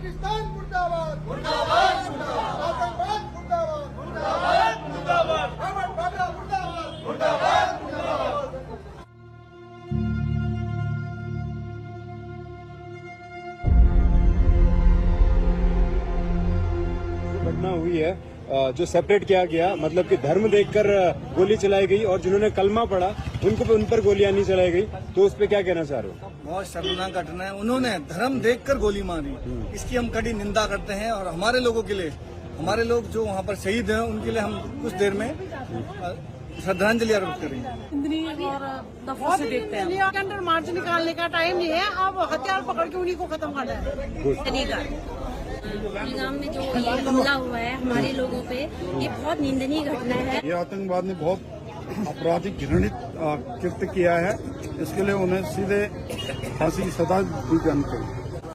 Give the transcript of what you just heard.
पाकिस्तान मुर्दाबाद मुर्दाबाद आतंकवाद मुर्दाबाद मुर्दाबाद मुर्दाबाद अहमद बागरा मुर्दाबाद मुर्दाबाद मुर्दाबाद। घटना हुई है जो सेपरेट किया गया, मतलब कि धर्म देखकर गोली चलाई गई और जिन्होंने कलमा पढ़ा उन पर गोलियां नहीं चलाई गई, तो उस पर क्या कहना चाह रहे हो? बहुत शर्मनाक घटना है। उन्होंने धर्म देखकर गोली मारी, इसकी हम कड़ी निंदा करते हैं। और हमारे लोगों के लिए, हमारे लोग जो वहाँ पर शहीद हैं, उनके लिए हम कुछ देर में श्रद्धांजलि अर्पित करेंगे और दफा से देखते हैं। अंडर मार्च निकालने का टाइम नहीं है, अब हथियार पकड़ के उन्हीं को खत्म करना है। पहलगाम में जो ये हमला हुआ है हमारे लोगों पे, ये बहुत निंदनीय घटना है। ये आतंकवाद ने बहुत आपराधिक घृणित कृत्य किया है, इसके लिए उन्हें सीधे फांसी की सजा दी जानी चाहिए।